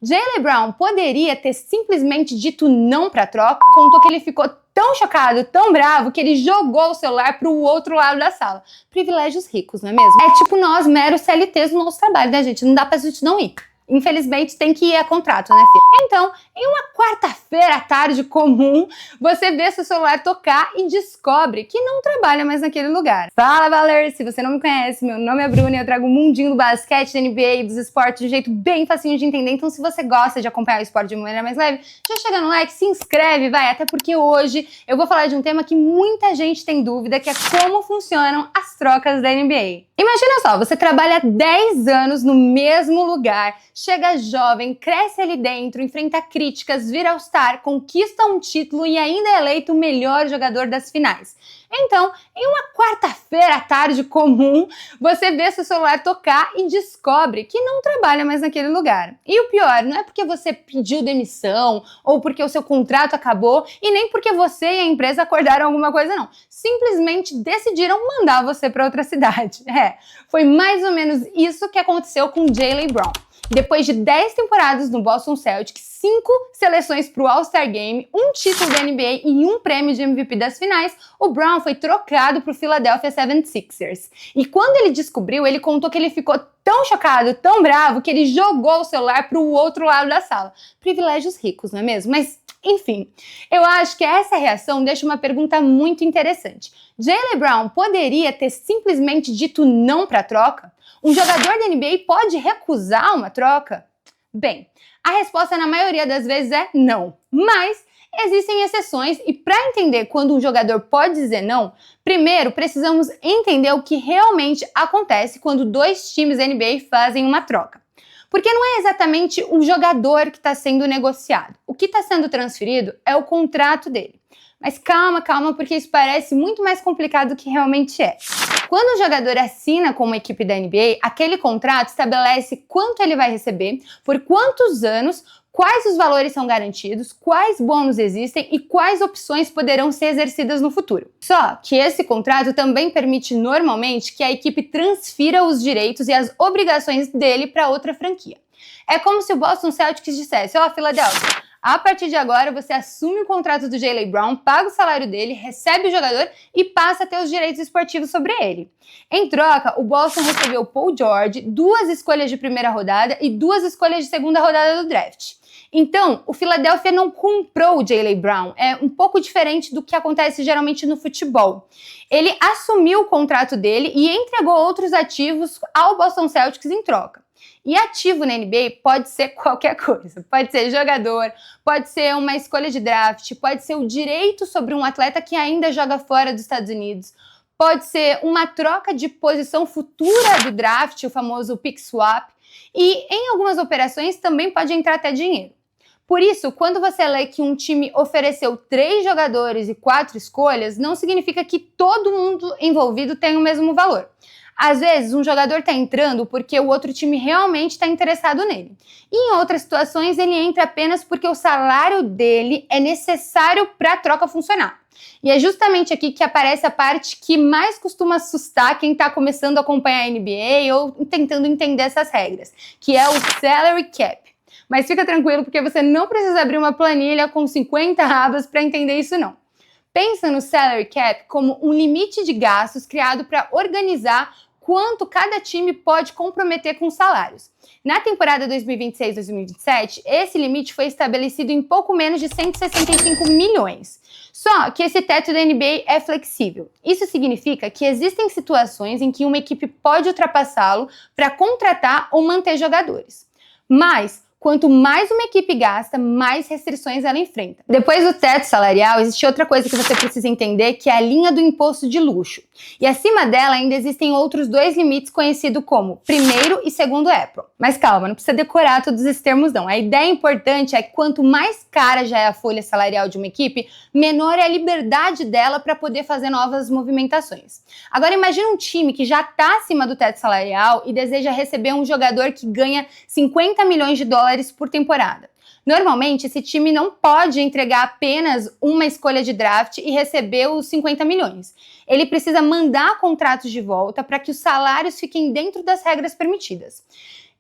Jaylen Brown poderia ter simplesmente dito não pra troca, contou que ele ficou tão chocado, tão bravo, que ele jogou o celular pro outro lado da sala. Privilégios ricos, não é mesmo? É tipo nós, meros CLTs no nosso trabalho, né, gente? Não dá pra gente não ir. Infelizmente, tem que ir a contrato, né, filha? Então, em uma quarta-feira à tarde comum, você vê seu celular tocar e descobre que não trabalha mais naquele lugar. Fala, Valers! Se você não me conhece, meu nome é Bruna e eu trago o mundinho do basquete, da NBA e dos esportes de um jeito bem facinho de entender. Então, se você gosta de acompanhar o esporte de uma maneira mais leve, já chega no like, se inscreve, vai! Até porque hoje eu vou falar de um tema que muita gente tem dúvida, que é como funcionam as trocas da NBA. Imagina só, você trabalha 10 anos no mesmo lugar, chega jovem, cresce ali dentro, enfrenta críticas, vira All-Star, conquista um título e ainda é eleito o melhor jogador das finais. Então, em uma quarta-feira à tarde comum, você vê seu celular tocar e descobre que não trabalha mais naquele lugar. E o pior, não é porque você pediu demissão ou porque o seu contrato acabou e nem porque você e a empresa acordaram alguma coisa, não. Simplesmente decidiram mandar você para outra cidade. Foi mais ou menos isso que aconteceu com Jaylen Brown. Depois de 10 temporadas no Boston Celtics, 5 seleções para o All-Star Game, um título da NBA e um prêmio de MVP das finais, o Brown foi trocado para o Philadelphia 76ers. E quando ele descobriu, ele contou que ele ficou tão chocado, tão bravo, que ele jogou o celular para o outro lado da sala. Privilégios ricos, não é mesmo? Mas, enfim, eu acho que essa reação deixa uma pergunta muito interessante. Jaylen Brown poderia ter simplesmente dito não para a troca? Um jogador da NBA pode recusar uma troca? Bem, a resposta na maioria das vezes é não, mas existem exceções e para entender quando um jogador pode dizer não, primeiro precisamos entender o que realmente acontece quando dois times da NBA fazem uma troca. Porque não é exatamente um jogador que está sendo negociado. O que está sendo transferido é o contrato dele. Mas calma, porque isso parece muito mais complicado do que realmente é. Quando o jogador assina com uma equipe da NBA, aquele contrato estabelece quanto ele vai receber, por quantos anos, quais os valores são garantidos, quais bônus existem e quais opções poderão ser exercidas no futuro. Só que esse contrato também permite normalmente que a equipe transfira os direitos e as obrigações dele para outra franquia. É como se o Boston Celtics dissesse: ó, Philadelphia, a partir de agora, você assume o contrato do Jaylen Brown, paga o salário dele, recebe o jogador e passa a ter os direitos esportivos sobre ele. Em troca, o Boston recebeu Paul George, 2 escolhas de primeira rodada e 2 escolhas de segunda rodada do draft. Então, o Philadelphia não comprou o Jaylen Brown, é um pouco diferente do que acontece geralmente no futebol. Ele assumiu o contrato dele e entregou outros ativos ao Boston Celtics em troca. E ativo na NBA pode ser qualquer coisa. Pode ser jogador, pode ser uma escolha de draft, pode ser o direito sobre um atleta que ainda joga fora dos Estados Unidos, pode ser uma troca de posição futura do draft, o famoso pick swap, e em algumas operações também pode entrar até dinheiro. Por isso, quando você lê que um time ofereceu 3 jogadores e 4 escolhas, não significa que todo mundo envolvido tem o mesmo valor. Às vezes, um jogador está entrando porque o outro time realmente está interessado nele. E em outras situações, ele entra apenas porque o salário dele é necessário para a troca funcionar. E é justamente aqui que aparece a parte que mais costuma assustar quem está começando a acompanhar a NBA ou tentando entender essas regras, que é o salary cap. Mas fica tranquilo, porque você não precisa abrir uma planilha com 50 abas para entender isso não. Pensa no salary cap como um limite de gastos criado para organizar quanto cada time pode comprometer com salários. Na temporada 2026-2027, esse limite foi estabelecido em pouco menos de 165 milhões. Só que esse teto da NBA é flexível. Isso significa que existem situações em que uma equipe pode ultrapassá-lo para contratar ou manter jogadores. Mas quanto mais uma equipe gasta, mais restrições ela enfrenta. Depois do teto salarial, existe outra coisa que você precisa entender, que é a linha do imposto de luxo. E acima dela ainda existem outros 2 limites conhecidos como primeiro e segundo apron. Mas calma, não precisa decorar todos esses termos não. A ideia importante é que quanto mais cara já é a folha salarial de uma equipe, menor é a liberdade dela para poder fazer novas movimentações. Agora imagine um time que já está acima do teto salarial e deseja receber um jogador que ganha 50 milhões de dólares por temporada. Normalmente, esse time não pode entregar apenas uma escolha de draft e receber os 50 milhões. Ele precisa mandar contratos de volta para que os salários fiquem dentro das regras permitidas.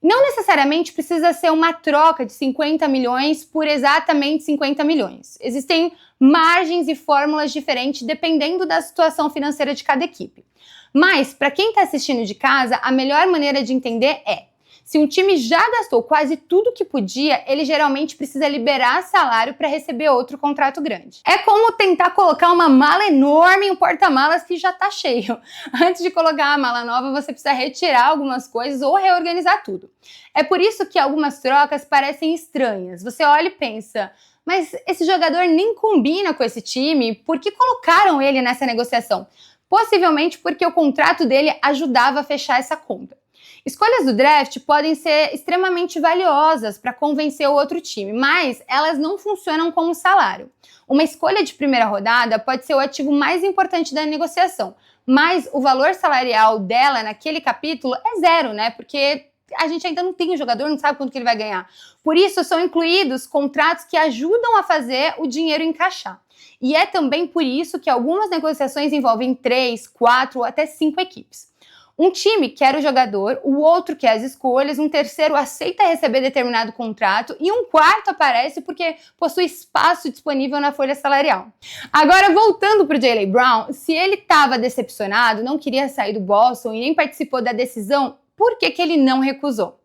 Não necessariamente precisa ser uma troca de 50 milhões por exatamente 50 milhões. Existem margens e fórmulas diferentes dependendo da situação financeira de cada equipe. Mas, para quem está assistindo de casa, a melhor maneira de entender é: se um time já gastou quase tudo que podia, ele geralmente precisa liberar salário para receber outro contrato grande. É como tentar colocar uma mala enorme em um porta-malas que já está cheio. Antes de colocar a mala nova, você precisa retirar algumas coisas ou reorganizar tudo. É por isso que algumas trocas parecem estranhas. Você olha e pensa: mas esse jogador nem combina com esse time, por que colocaram ele nessa negociação? Possivelmente porque o contrato dele ajudava a fechar essa conta. Escolhas do draft podem ser extremamente valiosas para convencer o outro time, mas elas não funcionam como salário. Uma escolha de primeira rodada pode ser o ativo mais importante da negociação, mas o valor salarial dela naquele capítulo é zero, né? Porque a gente ainda não tem o jogador, não sabe quanto que ele vai ganhar. Por isso, são incluídos contratos que ajudam a fazer o dinheiro encaixar. E é também por isso que algumas negociações envolvem 3, 4 ou até 5 equipes. Um time quer o jogador, o outro quer as escolhas, um terceiro aceita receber determinado contrato e um quarto aparece porque possui espaço disponível na folha salarial. Agora, voltando para o Jaylen Brown, se ele estava decepcionado, não queria sair do Boston e nem participou da decisão, por que ele não recusou?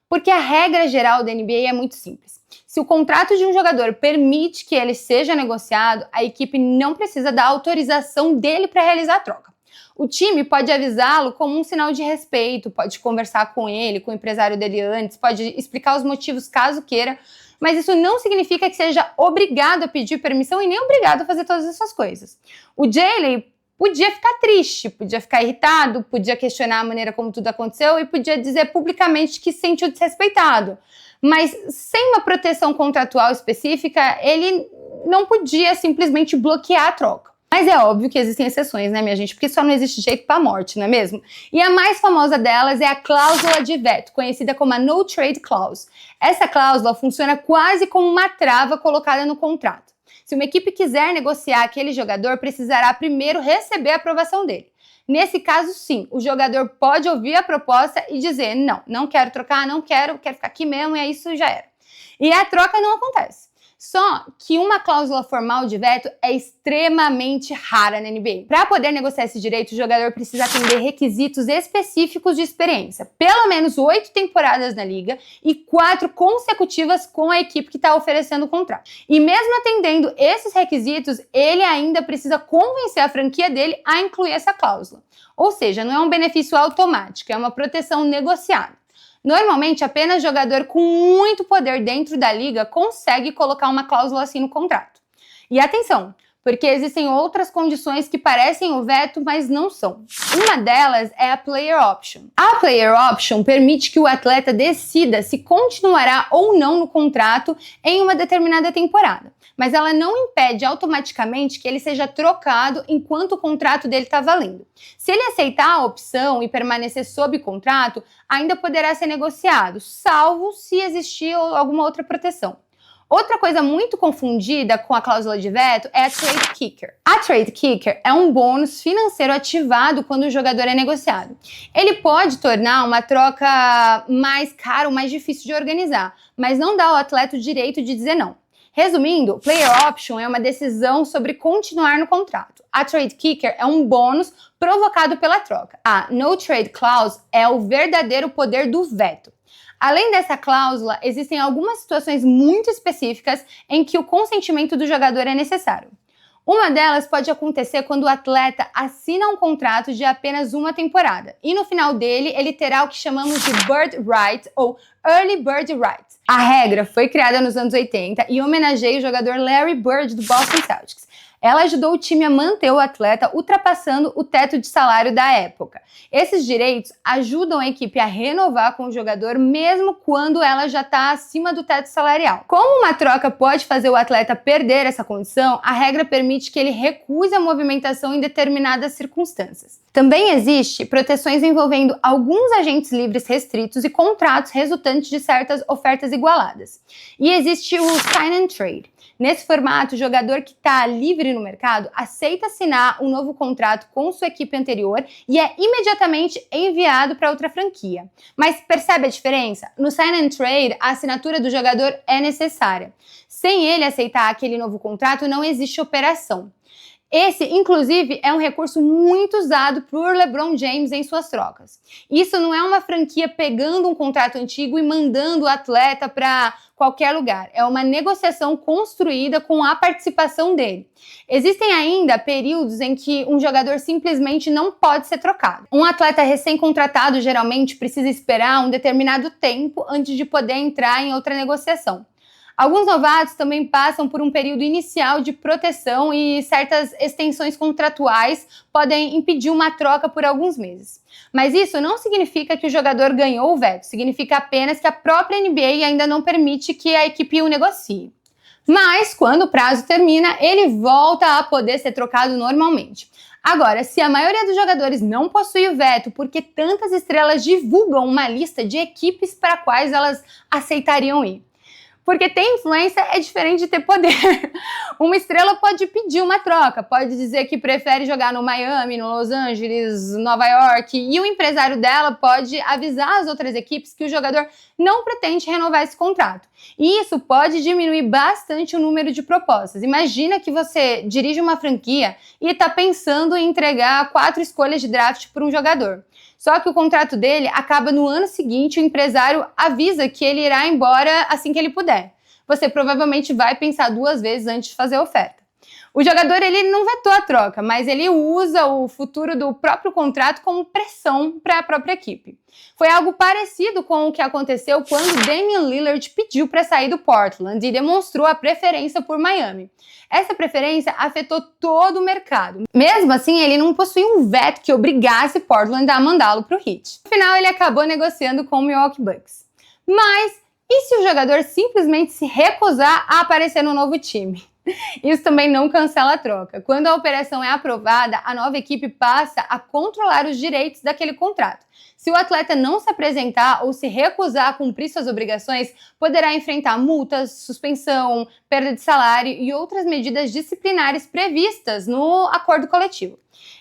Porque a regra geral da NBA é muito simples. Se o contrato de um jogador permite que ele seja negociado, a equipe não precisa da autorização dele para realizar a troca. O time pode avisá-lo como um sinal de respeito, pode conversar com ele, com o empresário dele antes, pode explicar os motivos caso queira, mas isso não significa que seja obrigado a pedir permissão e nem obrigado a fazer todas essas coisas. O Jaylen podia ficar triste, podia ficar irritado, podia questionar a maneira como tudo aconteceu e podia dizer publicamente que se sentiu desrespeitado. Mas sem uma proteção contratual específica, ele não podia simplesmente bloquear a troca. Mas é óbvio que existem exceções, né, minha gente? Porque só não existe jeito pra morte, não é mesmo? E a mais famosa delas é a cláusula de veto, conhecida como a No Trade Clause. Essa cláusula funciona quase como uma trava colocada no contrato. Se uma equipe quiser negociar aquele jogador, precisará primeiro receber a aprovação dele. Nesse caso, sim, o jogador pode ouvir a proposta e dizer: não quero trocar, não quero ficar aqui mesmo, e aí isso já era. E a troca não acontece. Só que uma cláusula formal de veto é extremamente rara na NBA. Para poder negociar esse direito, o jogador precisa atender requisitos específicos de experiência. Pelo menos 8 temporadas na liga e 4 consecutivas com a equipe que está oferecendo o contrato. E mesmo atendendo esses requisitos, ele ainda precisa convencer a franquia dele a incluir essa cláusula. Ou seja, não é um benefício automático, é uma proteção negociada. Normalmente, apenas jogador com muito poder dentro da liga consegue colocar uma cláusula assim no contrato. E atenção, porque existem outras condições que parecem o veto, mas não são. Uma delas é a Player Option. A Player Option permite que o atleta decida se continuará ou não no contrato em uma determinada temporada, mas ela não impede automaticamente que ele seja trocado enquanto o contrato dele está valendo. Se ele aceitar a opção e permanecer sob contrato, ainda poderá ser negociado, salvo se existir alguma outra proteção. Outra coisa muito confundida com a cláusula de veto é a Trade Kicker. A Trade Kicker é um bônus financeiro ativado quando o jogador é negociado. Ele pode tornar uma troca mais cara ou mais difícil de organizar, mas não dá ao atleta o direito de dizer não. Resumindo, o Player Option é uma decisão sobre continuar no contrato. A Trade Kicker é um bônus provocado pela troca. A No Trade Clause é o verdadeiro poder do veto. Além dessa cláusula, existem algumas situações muito específicas em que o consentimento do jogador é necessário. Uma delas pode acontecer quando o atleta assina um contrato de apenas uma temporada e no final dele ele terá o que chamamos de Bird Right ou Early Bird Right. A regra foi criada nos anos 80 e homenageia o jogador Larry Bird do Boston Celtics. Ela ajudou o time a manter o atleta ultrapassando o teto de salário da época. Esses direitos ajudam a equipe a renovar com o jogador mesmo quando ela já está acima do teto salarial. Como uma troca pode fazer o atleta perder essa condição, a regra permite que ele recuse a movimentação em determinadas circunstâncias. Também existe proteções envolvendo alguns agentes livres restritos e contratos resultantes de certas ofertas igualadas. E existe o Sign and Trade. Nesse formato, o jogador que está livre ele no mercado, aceita assinar um novo contrato com sua equipe anterior e é imediatamente enviado para outra franquia. Mas percebe a diferença? No sign and trade, a assinatura do jogador é necessária. Sem ele aceitar aquele novo contrato, não existe operação. Esse, inclusive, é um recurso muito usado por LeBron James em suas trocas. Isso não é uma franquia pegando um contrato antigo e mandando o atleta para qualquer lugar. É uma negociação construída com a participação dele. Existem ainda períodos em que um jogador simplesmente não pode ser trocado. Um atleta recém-contratado geralmente precisa esperar um determinado tempo antes de poder entrar em outra negociação. Alguns novatos também passam por um período inicial de proteção e certas extensões contratuais podem impedir uma troca por alguns meses. Mas isso não significa que o jogador ganhou o veto, significa apenas que a própria NBA ainda não permite que a equipe o negocie. Mas, quando o prazo termina, ele volta a poder ser trocado normalmente. Agora, se a maioria dos jogadores não possui o veto porque tantas estrelas divulgam uma lista de equipes para quais elas aceitariam ir. Porque ter influência é diferente de ter poder. Uma estrela pode pedir uma troca, pode dizer que prefere jogar no Miami, no Los Angeles, Nova York, e o empresário dela pode avisar as outras equipes que o jogador não pretende renovar esse contrato. E isso pode diminuir bastante o número de propostas. Imagina que você dirige uma franquia e está pensando em entregar 4 escolhas de draft por um jogador. Só que o contrato dele acaba no ano seguinte, o empresário avisa que ele irá embora assim que ele puder. Você provavelmente vai pensar 2 vezes antes de fazer a oferta. O jogador ele não vetou a troca, mas ele usa o futuro do próprio contrato como pressão para a própria equipe. Foi algo parecido com o que aconteceu quando Damian Lillard pediu para sair do Portland e demonstrou a preferência por Miami. Essa preferência afetou todo o mercado. Mesmo assim, ele não possuía um veto que obrigasse Portland a mandá-lo para o Heat. No final, ele acabou negociando com o Milwaukee Bucks. Mas e se o jogador simplesmente se recusar a aparecer no novo time? Isso também não cancela a troca. Quando a operação é aprovada, a nova equipe passa a controlar os direitos daquele contrato. Se o atleta não se apresentar ou se recusar a cumprir suas obrigações, poderá enfrentar multas, suspensão, perda de salário e outras medidas disciplinares previstas no acordo coletivo.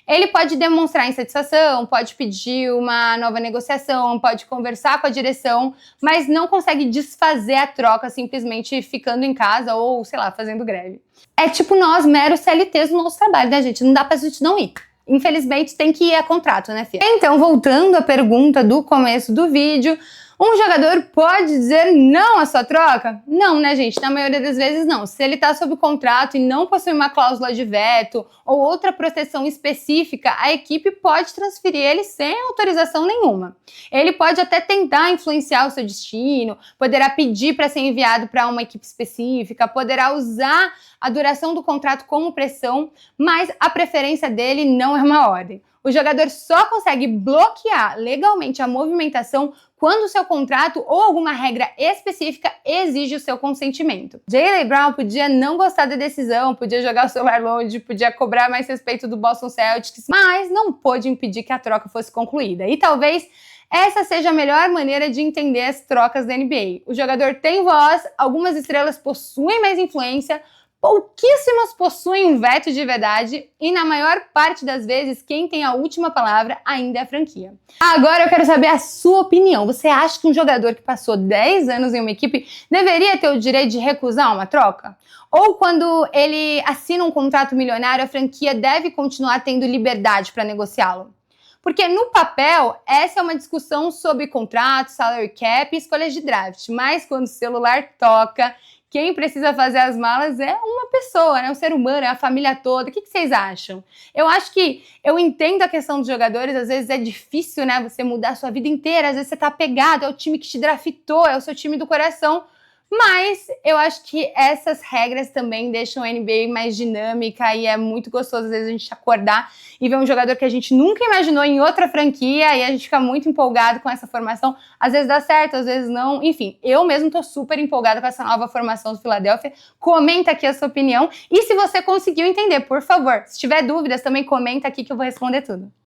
Ele pode demonstrar insatisfação, pode pedir uma nova negociação, pode conversar com a direção, mas não consegue desfazer a troca simplesmente ficando em casa ou, sei lá, fazendo greve. É tipo nós, meros CLTs no nosso trabalho, né, gente? Não dá pra gente não ir. Infelizmente tem que ir a contrato, né, filha? Então, voltando à pergunta do começo do vídeo, um jogador pode dizer não à sua troca? Não, né, gente? Na maioria das vezes, não. Se ele está sob contrato e não possui uma cláusula de veto ou outra proteção específica, a equipe pode transferir ele sem autorização nenhuma. Ele pode até tentar influenciar o seu destino, poderá pedir para ser enviado para uma equipe específica, poderá usar a duração do contrato como pressão, mas a preferência dele não é uma ordem. O jogador só consegue bloquear legalmente a movimentação quando o seu contrato ou alguma regra específica exige o seu consentimento. Jaylen Brown podia não gostar da decisão, podia jogar o celular longe, podia cobrar mais respeito do Boston Celtics, mas não pôde impedir que a troca fosse concluída. E talvez essa seja a melhor maneira de entender as trocas da NBA. O jogador tem voz, algumas estrelas possuem mais influência, pouquíssimas possuem um veto de verdade e na maior parte das vezes quem tem a última palavra ainda é a franquia. Agora eu quero saber a sua opinião. Você acha que um jogador que passou 10 anos em uma equipe deveria ter o direito de recusar uma troca? Ou quando ele assina um contrato milionário, a franquia deve continuar tendo liberdade para negociá-lo? Porque no papel, essa é uma discussão sobre contrato, salary cap e escolhas de draft, mas quando o celular toca, quem precisa fazer as malas é uma pessoa, né? Um ser humano, é a família toda. O que vocês acham? Eu acho que eu entendo a questão dos jogadores, às vezes é difícil, né? Você mudar a sua vida inteira, às vezes você tá apegado, é o time que te draftou, é o seu time do coração. Mas eu acho que essas regras também deixam a NBA mais dinâmica e é muito gostoso às vezes a gente acordar e ver um jogador que a gente nunca imaginou em outra franquia e a gente fica muito empolgado com essa formação. Às vezes dá certo, às vezes não. Enfim, eu mesmo tô super empolgada com essa nova formação do Philadelphia. Comenta aqui a sua opinião e se você conseguiu entender, por favor. Se tiver dúvidas, também comenta aqui que eu vou responder tudo.